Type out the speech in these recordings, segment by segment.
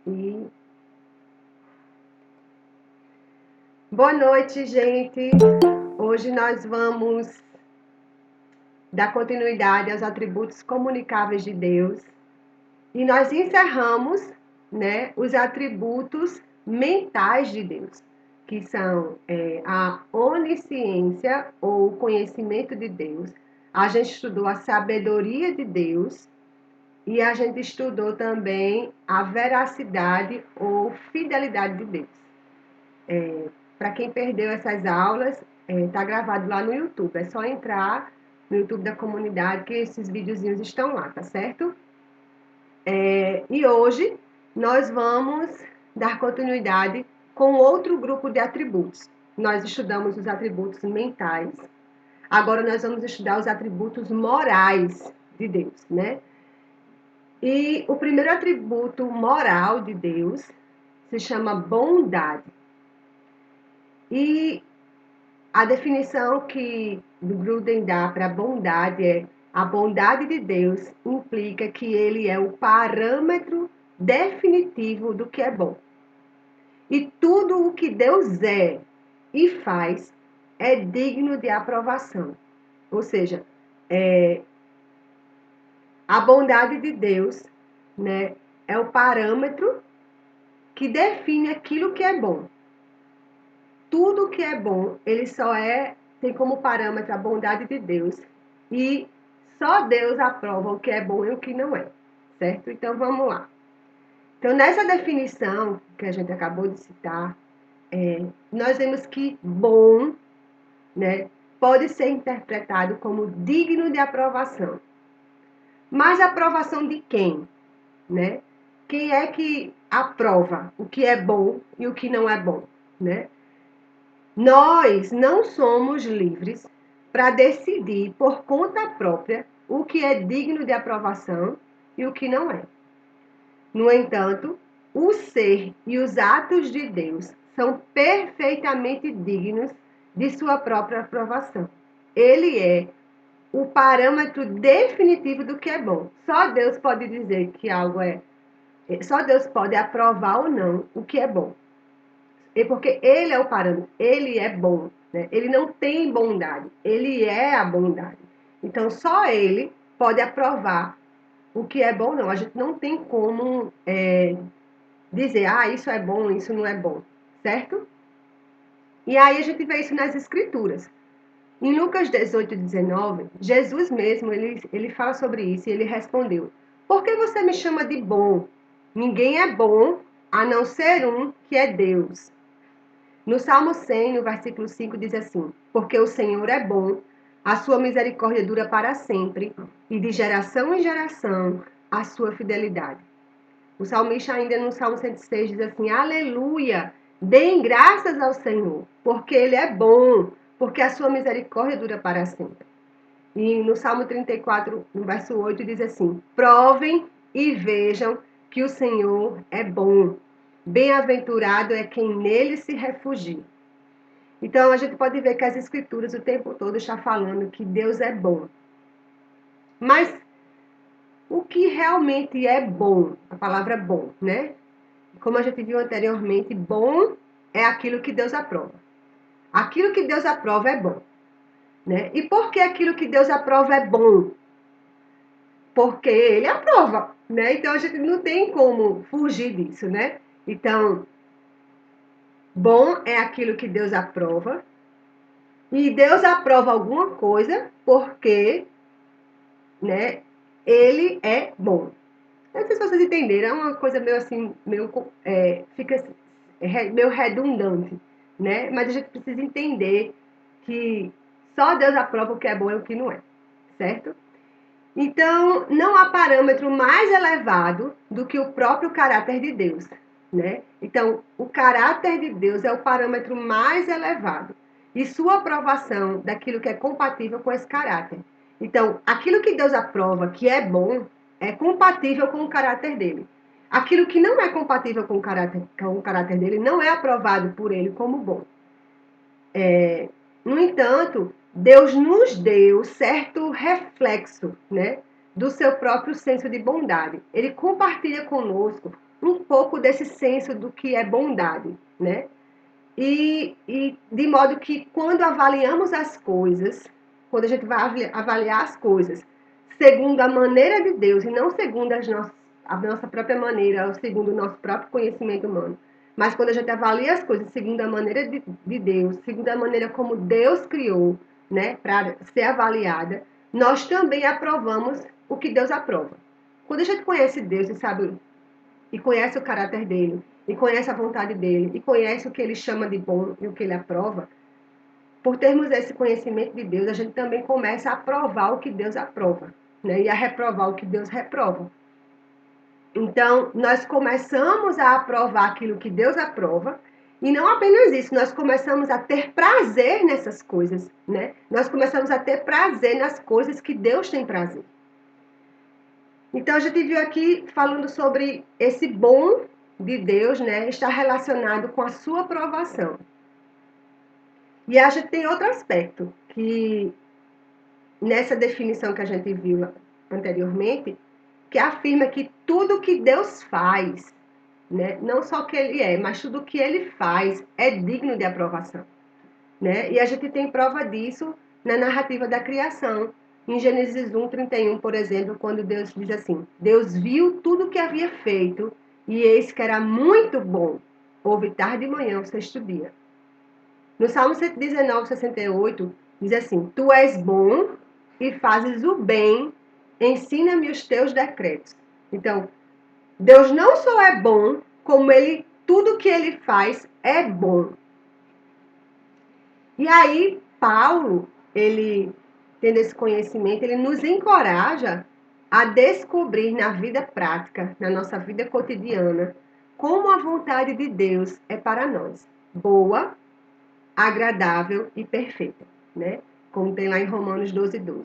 E boa noite, gente. Hoje nós vamos dar continuidade aos atributos comunicáveis de Deus e nós encerramos, os atributos mentais de Deus, que são a onisciência ou conhecimento de Deus. A gente estudou a sabedoria de Deus e a gente estudou também a veracidade ou fidelidade de Deus. Para quem perdeu essas aulas, está gravado lá no YouTube. É só entrar no YouTube da comunidade que esses videozinhos estão lá, tá certo? E hoje nós vamos dar continuidade com outro grupo de atributos. Nós estudamos os atributos mentais. Agora nós vamos estudar os atributos morais de Deus, né? E o primeiro atributo moral de Deus se chama bondade. E a definição que Gruden dá para bondade é: a bondade de Deus implica que ele é o parâmetro definitivo do que é bom. E tudo o que Deus é e faz é digno de aprovação. Ou seja, a bondade de Deus, é o parâmetro que define aquilo que é bom. Tudo que é bom, ele só tem como parâmetro a bondade de Deus. E só Deus aprova o que é bom e o que não é. Certo? Então, vamos lá. Então, nessa definição que a gente acabou de citar, nós vemos que bom, pode ser interpretado como digno de aprovação. Mas aprovação de quem? Quem é que aprova o que é bom e o que não é bom? Nós não somos livres para decidir por conta própria o que é digno de aprovação e o que não é. No entanto, o ser e os atos de Deus são perfeitamente dignos de sua própria aprovação. Ele é o parâmetro definitivo do que é bom. Só Deus pode dizer que algo só Deus pode aprovar ou não o que é bom. Porque ele é o parâmetro, ele é bom, ele não tem bondade, ele é a bondade. Então, só ele pode aprovar o que é bom ou não. A gente não tem como dizer, isso é bom, isso não é bom, certo? E aí a gente vê isso nas escrituras. Em Lucas 18, 19, Jesus mesmo, ele fala sobre isso e ele respondeu: por que você me chama de bom? Ninguém é bom a não ser um, que é Deus. No Salmo 100, no versículo 5, diz assim: porque o Senhor é bom, a sua misericórdia dura para sempre, e de geração em geração a sua fidelidade. O salmista ainda no Salmo 106 diz assim: aleluia, deem graças ao Senhor, porque Ele é bom, porque a sua misericórdia dura para sempre. E no Salmo 34, no verso 8, diz assim: provem e vejam que o Senhor é bom. Bem-aventurado é quem nele se refugia. Então, a gente pode ver que as escrituras o tempo todo estão falando que Deus é bom. Mas o que realmente é bom? A palavra bom, Como a gente viu anteriormente, bom é aquilo que Deus aprova. Aquilo que Deus aprova é bom. E por que aquilo que Deus aprova é bom? Porque Ele aprova, Então, a gente não tem como fugir disso, Então, bom é aquilo que Deus aprova. E Deus aprova alguma coisa porque, Ele é bom. Não sei se vocês entenderam, é uma coisa meio assim, fica meio redundante, Mas a gente precisa entender que só Deus aprova o que é bom e o que não é, certo? Então, não há parâmetro mais elevado do que o próprio caráter de Deus, Então, o caráter de Deus é o parâmetro mais elevado e sua aprovação daquilo que é compatível com esse caráter. Então, aquilo que Deus aprova que é bom é compatível com o caráter dele. Aquilo que não é compatível com o caráter dele não é aprovado por ele como bom. No entanto, Deus nos deu certo reflexo, do seu próprio senso de bondade. Ele compartilha conosco um pouco desse senso do que é bondade, né? E de modo que quando avaliamos as coisas, quando a gente vai avaliar as coisas segundo a maneira de Deus e não segundo a nossa própria maneira, ou segundo o nosso próprio conhecimento humano, mas quando a gente avalia as coisas segundo a maneira de Deus, segundo a maneira como Deus criou, né, para ser avaliada, nós também aprovamos o que Deus aprova. Quando a gente conhece Deus e sabe e conhece o caráter dele, e conhece a vontade dele, e conhece o que ele chama de bom e o que ele aprova, por termos esse conhecimento de Deus, a gente também começa a aprovar o que Deus aprova, né? E a reprovar o que Deus reprova. Então, nós começamos a aprovar aquilo que Deus aprova, e não apenas isso, nós começamos a ter prazer nessas coisas, né? Nós começamos a ter prazer nas coisas que Deus tem prazer. Então, a gente viu aqui falando sobre esse bom de Deus, né? Está relacionado com a sua aprovação. E a gente tem outro aspecto, que nessa definição que a gente viu anteriormente, que afirma que tudo que Deus faz, né? Não só o que ele é, mas tudo o que ele faz é digno de aprovação, né? E a gente tem prova disso na narrativa da criação. Em Gênesis 1:31, por exemplo, quando Deus diz assim: Deus viu tudo o que havia feito e eis que era muito bom. Houve tarde e manhã, o sexto dia. No Salmo 119:68, diz assim: Tu és bom e fazes o bem, ensina-me os teus decretos. Então, Deus não só é bom, como tudo que ele faz é bom. E aí, Paulo, ele tendo esse conhecimento, ele nos encoraja a descobrir na vida prática, na nossa vida cotidiana, como a vontade de Deus é para nós, boa, agradável e perfeita, né? Como tem lá em Romanos 12:12.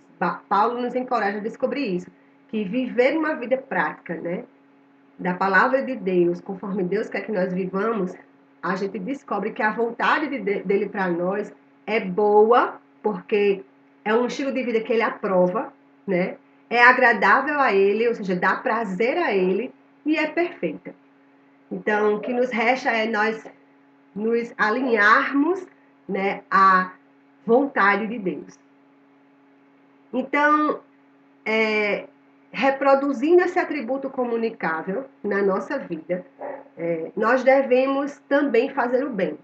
Paulo nos encoraja a descobrir isso, que viver uma vida prática, né, da palavra de Deus, conforme Deus quer que nós vivamos, a gente descobre que a vontade dele para nós é boa, porque é um estilo de vida que ele aprova, né? É agradável a ele, ou seja, dá prazer a ele e é perfeita. Então, o que nos resta é nós nos alinharmos, né, à vontade de Deus. Então, reproduzindo esse atributo comunicável na nossa vida, nós devemos também fazer o bem.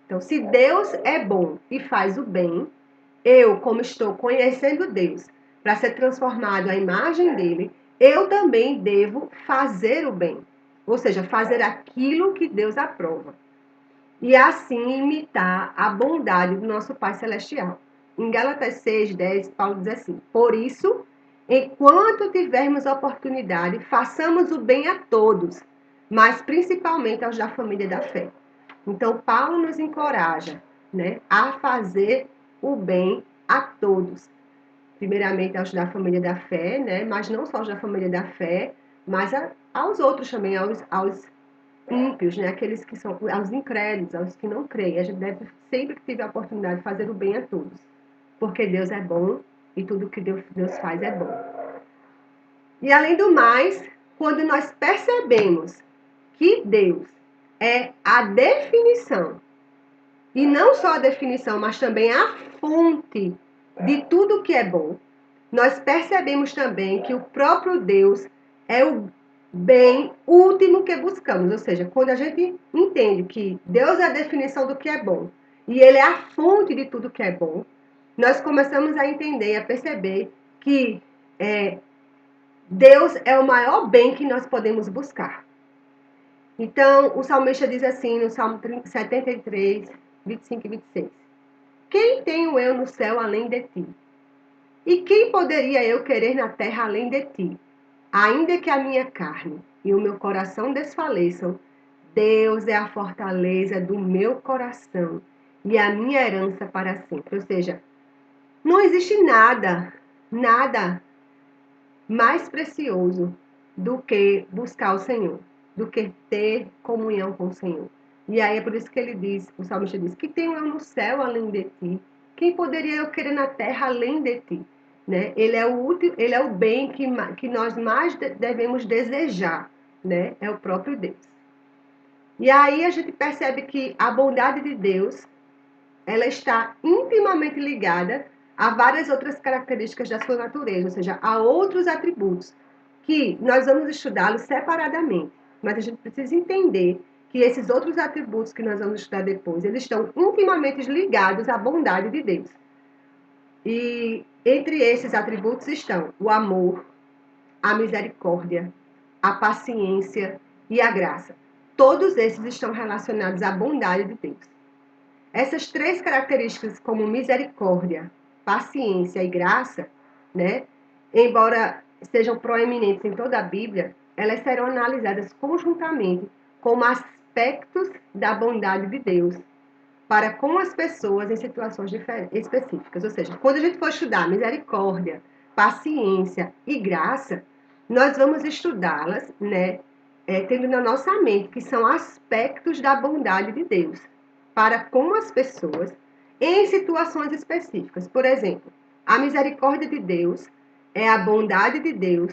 Então, se Deus é bom e faz o bem, eu, como estou conhecendo Deus, para ser transformado à imagem dele, eu também devo fazer o bem. Ou seja, fazer aquilo que Deus aprova. E assim imitar a bondade do nosso Pai Celestial. Em Gálatas 6:10, Paulo diz assim: Por isso, enquanto tivermos oportunidade, façamos o bem a todos, mas principalmente aos da família da fé. Então, Paulo nos encoraja, né, a fazer o bem a todos. Primeiramente aos da família da fé, né, mas não só aos da família da fé, mas aos outros também, aos ímpios, né, aqueles que são aos incrédulos, aos que não creem. A gente deve, sempre que tiver a oportunidade, fazer o bem a todos, porque Deus é bom e tudo que Deus faz é bom. E além do mais, quando nós percebemos que Deus é a definição, e não só a definição, mas também a fonte de tudo que é bom, nós percebemos também que o próprio Deus é o bem último que buscamos. Ou seja, quando a gente entende que Deus é a definição do que é bom e Ele é a fonte de tudo que é bom, nós começamos a entender, a perceber que Deus é o maior bem que nós podemos buscar. Então, o salmista diz assim, no Salmo 73, 25 e 26. Quem tenho eu no céu além de ti? E quem poderia eu querer na terra além de ti? Ainda que a minha carne e o meu coração desfaleçam, Deus é a fortaleza do meu coração e a minha herança para sempre. Ou seja, não existe nada mais precioso do que buscar o Senhor, do que ter comunhão com o Senhor. E aí é por isso que ele diz, o salmista diz, que tenho eu no céu além de ti? Quem poderia eu querer na terra além de ti? Né? Ele é o bem que nós mais devemos desejar. né? É o próprio Deus. E aí a gente percebe que a bondade de Deus, ela está intimamente ligada a várias outras características da sua natureza, ou seja, a outros atributos, que nós vamos estudá-los separadamente, mas a gente precisa entender que esses outros atributos que nós vamos estudar depois, eles estão intimamente ligados à bondade de Deus. E entre esses atributos estão o amor, a misericórdia, a paciência e a graça. Todos esses estão relacionados à bondade de Deus. Essas três características, como misericórdia, paciência e graça, né, embora sejam proeminentes em toda a Bíblia, elas serão analisadas conjuntamente como aspectos da bondade de Deus para com as pessoas em situações específicas. Ou seja, quando a gente for estudar misericórdia, paciência e graça, nós vamos estudá-las, né, tendo na nossa mente que são aspectos da bondade de Deus para com as pessoas em situações específicas. Por exemplo, a misericórdia de Deus é a bondade de Deus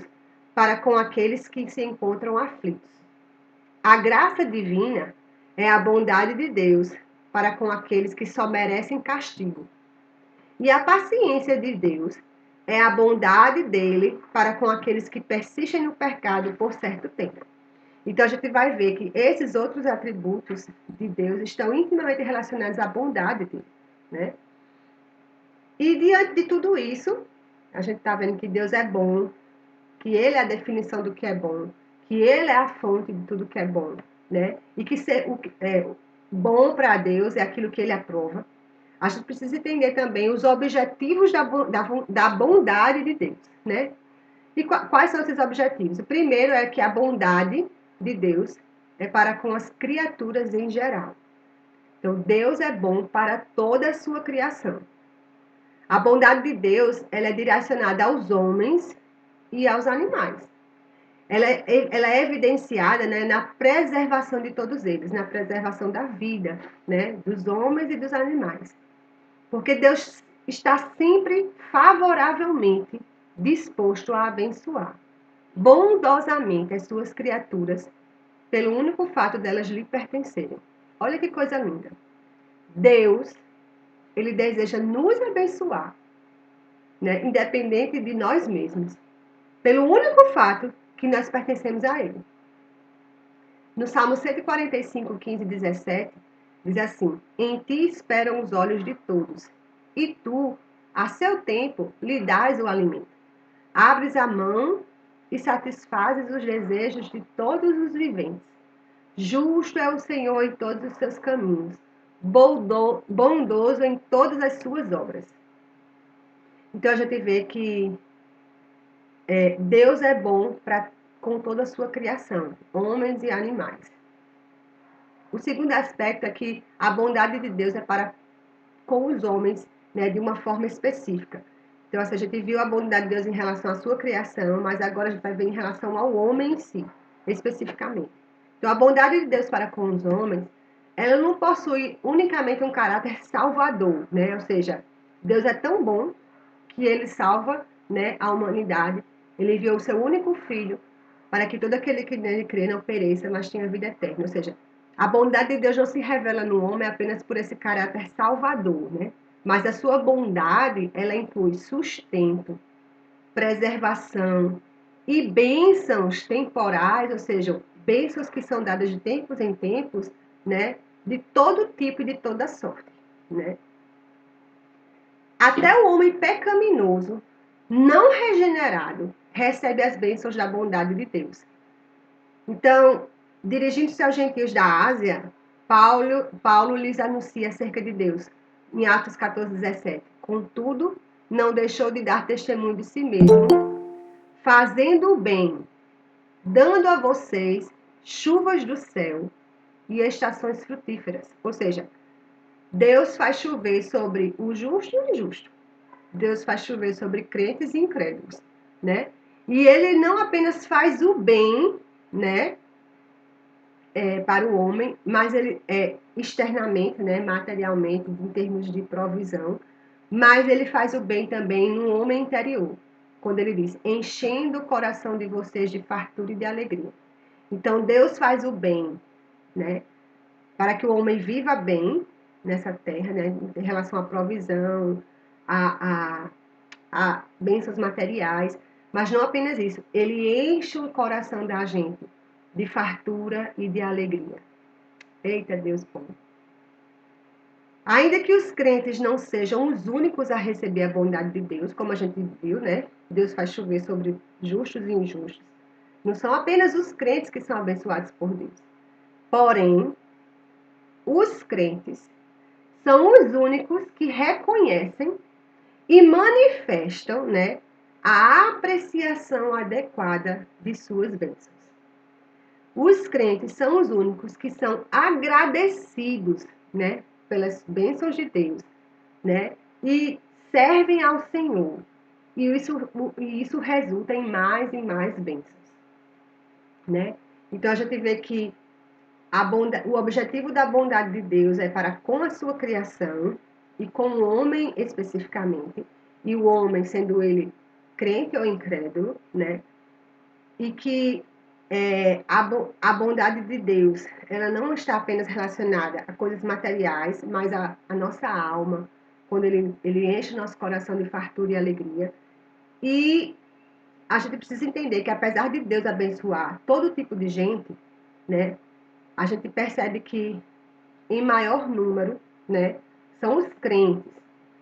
para com aqueles que se encontram aflitos. A graça divina é a bondade de Deus para com aqueles que só merecem castigo. E a paciência de Deus é a bondade dele para com aqueles que persistem no pecado por certo tempo. Então a gente vai ver que esses outros atributos de Deus estão intimamente relacionados à bondade dele, né? E diante de tudo isso, a gente está vendo que Deus é bom, que ele é a definição do que é bom, que ele é a fonte de tudo que é bom, né? E que bom para Deus é aquilo que ele aprova. A gente precisa entender também os objetivos da bondade de Deus, né? E quais são esses objetivos? O primeiro é que a bondade de Deus é para com as criaturas em geral. Então, Deus é bom para toda a sua criação. A bondade de Deus, ela é direcionada aos homens e aos animais. Ela é evidenciada, né, na preservação de todos eles, na preservação da vida, né, dos homens e dos animais. Porque Deus está sempre favoravelmente disposto a abençoar bondosamente as suas criaturas pelo único fato delas lhe pertencerem. Olha que coisa linda. Deus, ele deseja nos abençoar, né, independente de nós mesmos, pelo único fato que nós pertencemos a ele. No Salmo 145, 15 e 17, diz assim: Em ti esperam os olhos de todos, e tu, a seu tempo, lhe dás o alimento. Abres a mão e satisfazes os desejos de todos os viventes. Justo é o Senhor em todos os seus caminhos, bondoso em todas as suas obras. Então a gente vê que Deus é bom com toda a sua criação, homens e animais. O segundo aspecto é que a bondade de Deus é para com os homens, né, de uma forma específica. Então, assim, a gente viu a bondade de Deus em relação à sua criação, mas agora a gente vai ver em relação ao homem em si, especificamente. Então, a bondade de Deus para com os homens, ela não possui unicamente um caráter salvador, né? Ou seja, Deus é tão bom que ele salva, né, a humanidade. Ele enviou o seu único filho para que todo aquele que nele crê não pereça, mas tenha vida eterna. Ou seja, a bondade de Deus não se revela no homem apenas por esse caráter salvador, né? Mas a sua bondade, ela inclui sustento, preservação e bênçãos temporais, ou seja, bênçãos que são dadas de tempos em tempos, né? De todo tipo e de toda sorte, né? Até o homem pecaminoso, não regenerado, recebe as bênçãos da bondade de Deus. Então, dirigindo-se aos gentios da Ásia, Paulo lhes anuncia acerca de Deus, em Atos 14, 17. Contudo, não deixou de dar testemunho de si mesmo, fazendo o bem, dando a vocês chuvas do céu e estações frutíferas. Ou seja, Deus faz chover sobre o justo e o injusto. Deus faz chover sobre crentes e incrédulos, né? E ele não apenas faz o bem, né, para o homem, mas ele externamente, né, materialmente, em termos de provisão, mas ele faz o bem também no homem interior, quando ele diz, enchendo o coração de vocês de fartura e de alegria. Então, Deus faz o bem, né? Para que o homem viva bem nessa terra, né? Em relação à provisão, a bênçãos materiais. Mas não apenas isso, ele enche o coração da gente de fartura e de alegria. Eita Deus bom. Ainda que os crentes não sejam os únicos a receber a bondade de Deus, como a gente viu, né? Deus faz chover sobre justos e injustos. Não são apenas os crentes que são abençoados por Deus. Porém, os crentes são os únicos que reconhecem e manifestam, né, a apreciação adequada de suas bênçãos. Os crentes são os únicos que são agradecidos, né, pelas bênçãos de Deus, né, e servem ao Senhor. E isso resulta em mais bênçãos, né? Então a gente vê que o objetivo da bondade de Deus é para com a sua criação e com o homem especificamente, e o homem sendo ele crente ou incrédulo, né? E que a bondade de Deus, ela não está apenas relacionada a coisas materiais, mas a nossa alma, quando ele enche o nosso coração de fartura e alegria. E a gente precisa entender que apesar de Deus abençoar todo tipo de gente, né? A gente percebe que em maior número, né, são os crentes,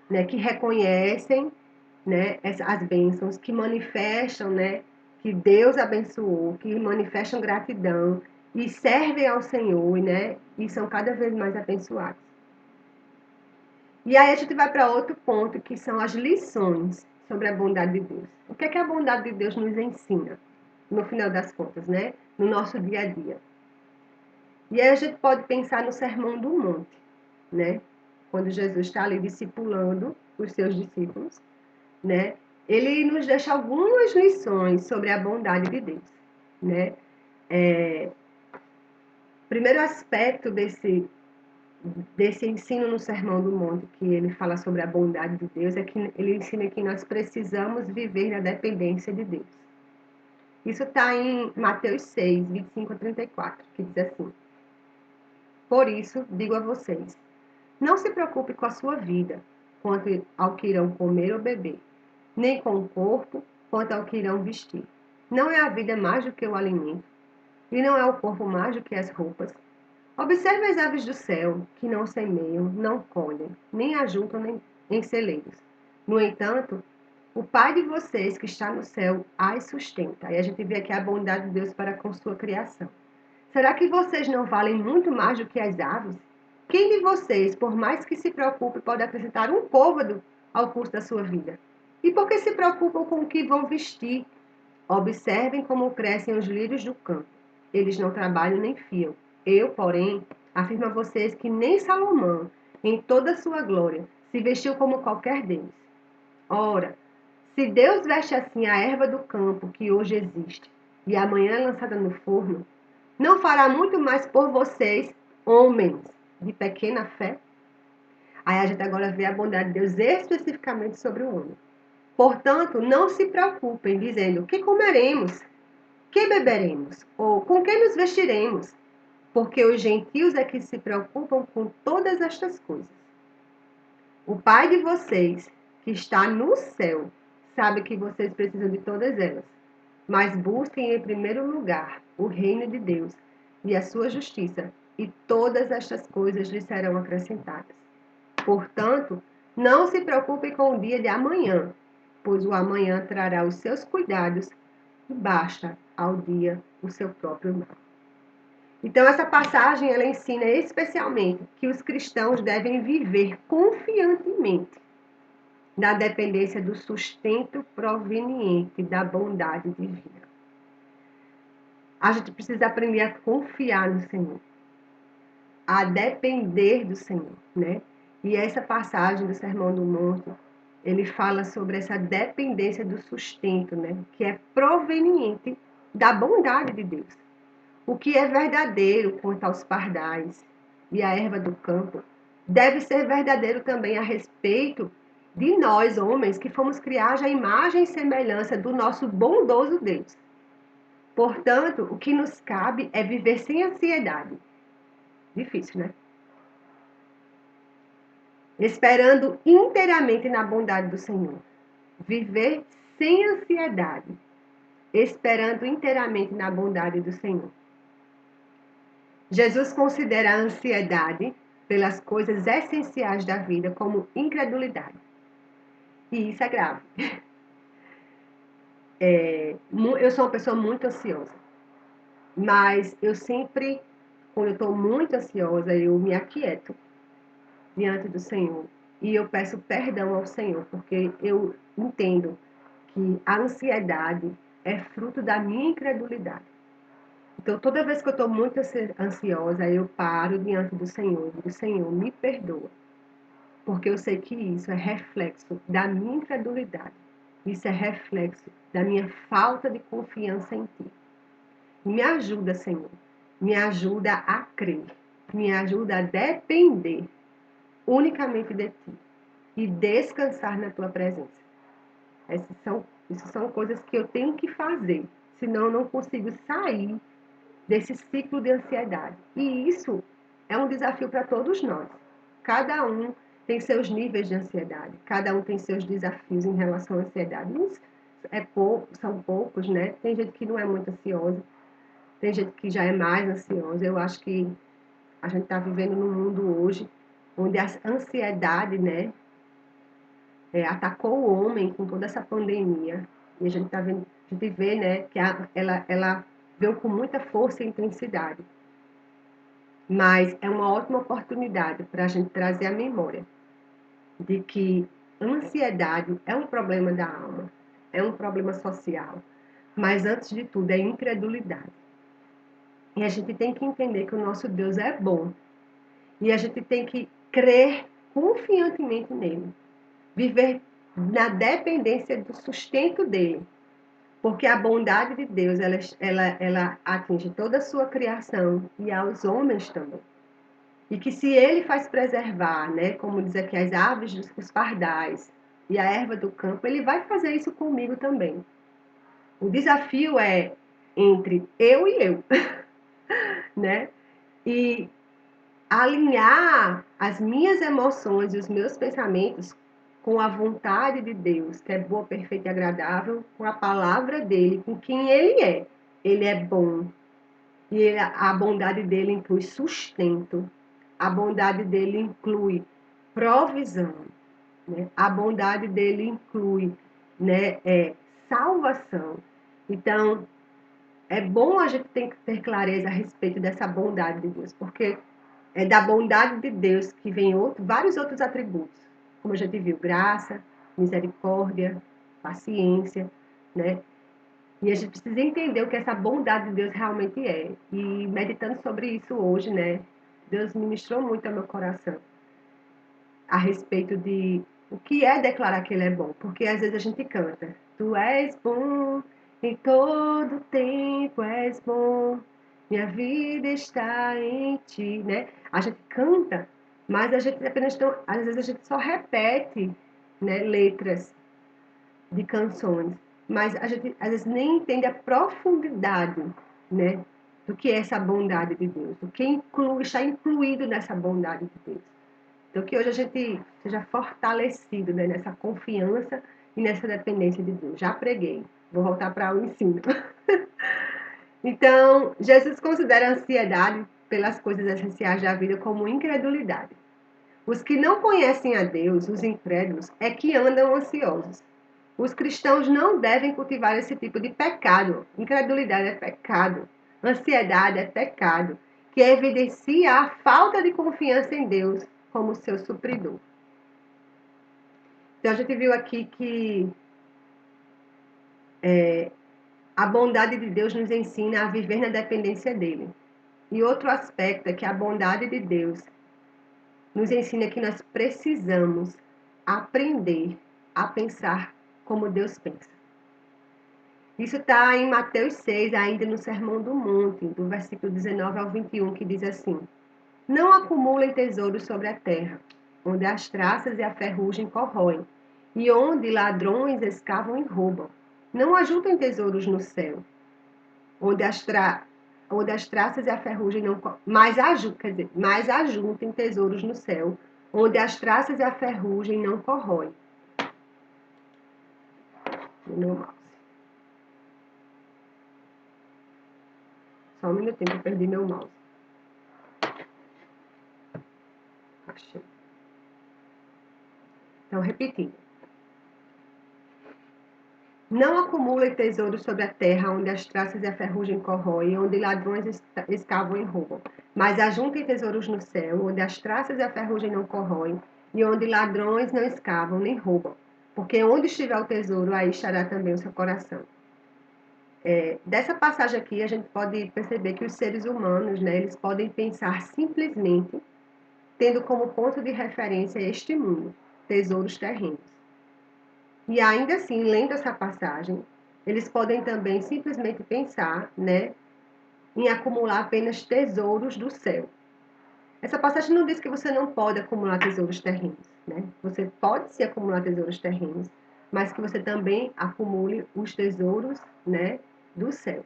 né, que reconhecem, né, as bênçãos, que manifestam, né, que Deus abençoou, que manifestam gratidão e servem ao Senhor, né, e são cada vez mais abençoados. E aí a gente vai para outro ponto, que são as lições sobre a bondade de Deus. O que é que a bondade de Deus nos ensina, no final das contas, né, no nosso dia a dia? E aí a gente pode pensar no Sermão do Monte, né? Quando Jesus está ali discipulando os seus discípulos, né? Ele nos deixa algumas lições sobre a bondade de Deus, né? Primeiro aspecto desse ensino no Sermão do Monte, que ele fala sobre a bondade de Deus, é que ele ensina que nós precisamos viver na dependência de Deus. Isso está em Mateus 6, 25 a 34, que diz assim: Por isso, digo a vocês, não se preocupe com a sua vida, quanto ao que irão comer ou beber, nem com o corpo, quanto ao que irão vestir. Não é a vida mais do que o alimento, e não é o corpo mais do que as roupas. Observe as aves do céu, que não semeiam, não colhem, nem ajuntam nem em celeiros. No entanto, o Pai de vocês que está no céu as sustenta. E a gente vê aqui a bondade de Deus para com sua criação. Será que vocês não valem muito mais do que as aves? Quem de vocês, por mais que se preocupe, pode acrescentar um côvado ao curso da sua vida? E por que se preocupam com o que vão vestir? Observem como crescem os lírios do campo. Eles não trabalham nem fiam. Eu, porém, afirmo a vocês que nem Salomão, em toda a sua glória, se vestiu como qualquer deles. Ora, se Deus veste assim a erva do campo que hoje existe e amanhã é lançada no forno, não fará muito mais por vocês, homens de pequena fé? Aí a gente agora vê a bondade de Deus especificamente sobre o homem. Portanto, não se preocupem dizendo: que comeremos? Que beberemos? Ou com que nos vestiremos? Porque os gentios é que se preocupam com todas estas coisas. O Pai de vocês, que está no céu, sabe que vocês precisam de todas elas. Mas busquem em primeiro lugar o reino de Deus e a sua justiça, e todas estas coisas lhes serão acrescentadas. Portanto, não se preocupem com o dia de amanhã, pois o amanhã trará os seus cuidados e basta ao dia o seu próprio mal. Então, essa passagem ela ensina especialmente que os cristãos devem viver confiantemente na dependência do sustento proveniente da bondade divina. A gente precisa aprender a confiar no Senhor, a depender do Senhor, né? E essa passagem do Sermão do Monte, ele fala sobre essa dependência do sustento, né? Que é proveniente da bondade de Deus. O que é verdadeiro quanto aos pardais e à erva do campo, deve ser verdadeiro também a respeito de nós, homens, que fomos criados à imagem e semelhança do nosso bondoso Deus. Portanto, o que nos cabe é viver sem ansiedade. Difícil, né? Esperando inteiramente na bondade do Senhor. Viver sem ansiedade, esperando inteiramente na bondade do Senhor. Jesus considera a ansiedade pelas coisas essenciais da vida como incredulidade. E isso é grave. Eu sou uma pessoa muito ansiosa, mas eu sempre, quando eu estou muito ansiosa, eu me aquieto diante do Senhor e eu peço perdão ao Senhor, porque eu entendo que a ansiedade é fruto da minha incredulidade. Então, toda vez que eu estou muito ansiosa, eu paro diante do Senhor e digo, Senhor, me perdoa. Porque eu sei que isso é reflexo da minha incredulidade. Isso é reflexo da minha falta de confiança em Ti. Me ajuda, Senhor. Me ajuda a crer. Me ajuda a depender unicamente de Ti. E descansar na Tua presença. Essas são coisas que eu tenho que fazer. Senão eu não consigo sair desse ciclo de ansiedade. E isso é um desafio para todos nós. Cada um tem seus níveis de ansiedade, cada um tem seus desafios em relação à ansiedade. Uns são poucos, né? Tem gente que não é muito ansiosa, tem gente que já é mais ansiosa. Eu acho que a gente está vivendo num mundo hoje onde a ansiedade, né, atacou o homem com toda essa pandemia. E a gente tá vendo, a gente vê, né, que ela veio com muita força e intensidade. Mas é uma ótima oportunidade para a gente trazer a memória de que ansiedade é um problema da alma, é um problema social, mas antes de tudo é incredulidade. E a gente tem que entender que o nosso Deus é bom e a gente tem que crer confiantemente nele, viver na dependência do sustento dele, porque a bondade de Deus ela atinge toda a sua criação e aos homens também. E que se ele faz preservar, né, como diz aqui, as aves dos pardais e a erva do campo, ele vai fazer isso comigo também. O desafio é entre eu e eu, né? E alinhar as minhas emoções e os meus pensamentos com a vontade de Deus, que é boa, perfeita e agradável, com a palavra dele, com quem ele é. Ele é bom. E a bondade dele inclui sustento. A bondade dele inclui provisão. Né? A bondade dele inclui, né, salvação. Então, é bom a gente ter clareza a respeito dessa bondade de Deus, porque é da bondade de Deus que vem vários outros atributos, como a gente viu, graça, misericórdia, paciência, né? E a gente precisa entender o que essa bondade de Deus realmente é. E meditando sobre isso hoje, né? Deus ministrou muito ao meu coração a respeito de o que é declarar que Ele é bom. Porque às vezes a gente canta, Tu és bom, em todo tempo és bom, minha vida está em Ti, né? A gente canta, mas a gente apenas às vezes a gente só repete, né, letras de canções, mas a gente às vezes nem entende a profundidade, né, do que é essa bondade de Deus, do que está incluído nessa bondade de Deus. Então, que hoje a gente seja fortalecido, né, nessa confiança e nessa dependência de Deus. Já preguei, vou voltar para o ensino. Então, Jesus considera a ansiedade pelas coisas essenciais da vida como incredulidade. Os que não conhecem a Deus, os incrédulos, é que andam ansiosos. Os cristãos não devem cultivar esse tipo de pecado. Incredulidade é pecado. Ansiedade é pecado, que evidencia a falta de confiança em Deus como seu supridor. Então, a gente viu aqui que a bondade de Deus nos ensina a viver na dependência dele. E outro aspecto é que a bondade de Deus nos ensina que nós precisamos aprender a pensar como Deus pensa. Isso está em Mateus 6, ainda no Sermão do Monte, do versículo 19 ao 21, que diz assim: Não acumulem tesouros sobre a terra, onde as traças e a ferrugem corroem, e onde ladrões escavam e roubam. Não ajuntem tesouros no céu, onde as traças e a ferrugem não mais ajuntem tesouros no céu, onde as traças e a ferrugem não corroem. No mouse. Só um minutinho que eu perdi meu mouse. Achei. Então, repetindo. Não acumule tesouros sobre a terra, onde as traças e a ferrugem corroem, onde ladrões escavam e roubam. Mas ajunte tesouros no céu, onde as traças e a ferrugem não corroem, e onde ladrões não escavam nem roubam. Porque onde estiver o tesouro, aí estará também o seu coração. Dessa passagem aqui, a gente pode perceber que os seres humanos, né, eles podem pensar simplesmente tendo como ponto de referência este mundo, tesouros terrenos. E ainda assim, lendo essa passagem, eles podem também simplesmente pensar, né, em acumular apenas tesouros do céu. Essa passagem não diz que você não pode acumular tesouros terrenos, né? Você pode sim acumular tesouros terrenos, mas que você também acumule os tesouros, né, do céu.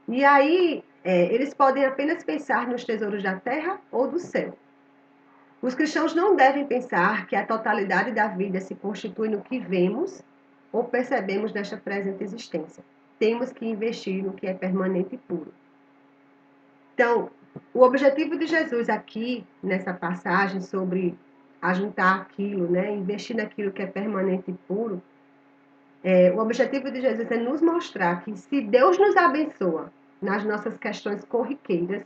E aí, eles podem apenas pensar nos tesouros da terra ou do céu. Os cristãos não devem pensar que a totalidade da vida se constitui no que vemos ou percebemos nesta presente existência. Temos que investir no que é permanente e puro. Então, o objetivo de Jesus aqui, nessa passagem sobre ajuntar aquilo, né, investir naquilo que é permanente e puro, o objetivo de Jesus é nos mostrar que se Deus nos abençoa nas nossas questões corriqueiras,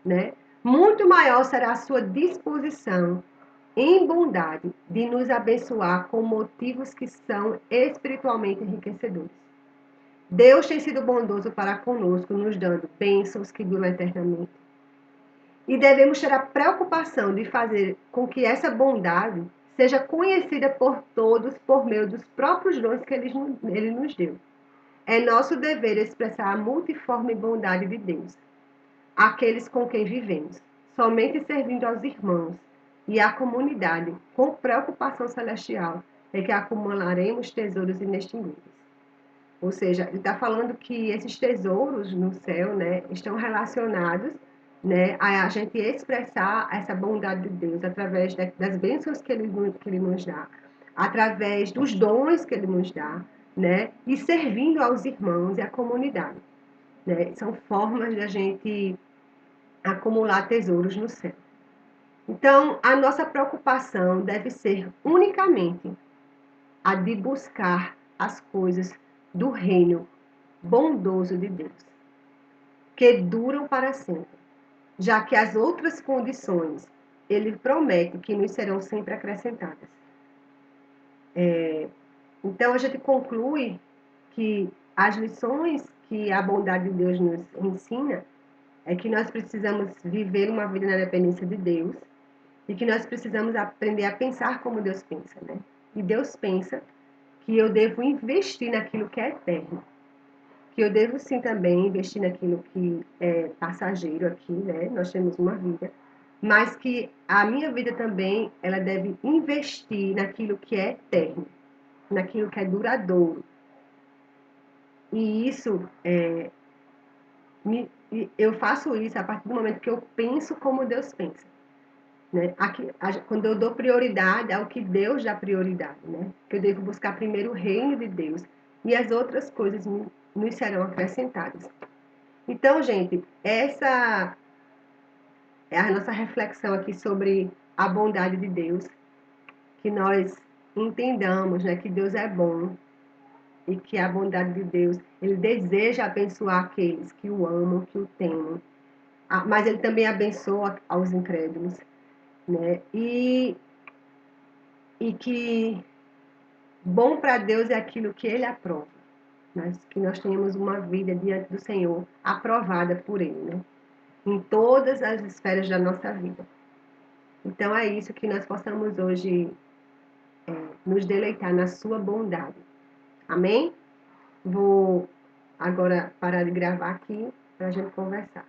né, muito maior será a sua disposição em bondade de nos abençoar com motivos que são espiritualmente enriquecedores. Deus tem sido bondoso para conosco, nos dando bênçãos que duram eternamente. E devemos ter a preocupação de fazer com que essa bondade seja conhecida por todos por meio dos próprios dons que Ele nos deu. É nosso dever expressar a multiforme bondade de Deus àqueles com quem vivemos, somente servindo aos irmãos e à comunidade com preocupação celestial é que acumularemos tesouros inextinguíveis. Ou seja, ele está falando que esses tesouros no céu, né, estão relacionados, né, a gente expressar essa bondade de Deus através das bênçãos que ele nos dá, através dos dons que ele nos dá, né, e servindo aos irmãos e à comunidade. Né? São formas de a gente acumular tesouros no céu. Então, a nossa preocupação deve ser unicamente a de buscar as coisas do reino bondoso de Deus, que duram para sempre, já que as outras condições ele promete que nos serão sempre acrescentadas. Então, a gente conclui que as lições que a bondade de Deus nos ensina é que nós precisamos viver uma vida na dependência de Deus e que nós precisamos aprender a pensar como Deus pensa, né? E Deus pensa que eu devo investir naquilo que é eterno, que eu devo sim também investir naquilo que é passageiro aqui, né? Nós temos uma vida, mas que a minha vida também ela deve investir naquilo que é eterno, naquilo que é duradouro. E isso eu faço isso a partir do momento que eu penso como Deus pensa. Né? Quando eu dou prioridade ao que Deus dá prioridade, né? Que eu devo buscar primeiro o reino de Deus e as outras coisas nos serão acrescentadas. Então, gente, essa é a nossa reflexão aqui sobre a bondade de Deus, que nós entendamos, né, que Deus é bom e que a bondade de Deus, ele deseja abençoar aqueles que o amam, que o temem, mas ele também abençoa aos incrédulos. Né? E que bom para Deus é aquilo que Ele aprova, né? Que nós tenhamos uma vida diante do Senhor aprovada por Ele, né? Em todas as esferas da nossa vida. Então é isso, que nós possamos hoje nos deleitar na sua bondade. Amém? Vou agora parar de gravar aqui para a gente conversar.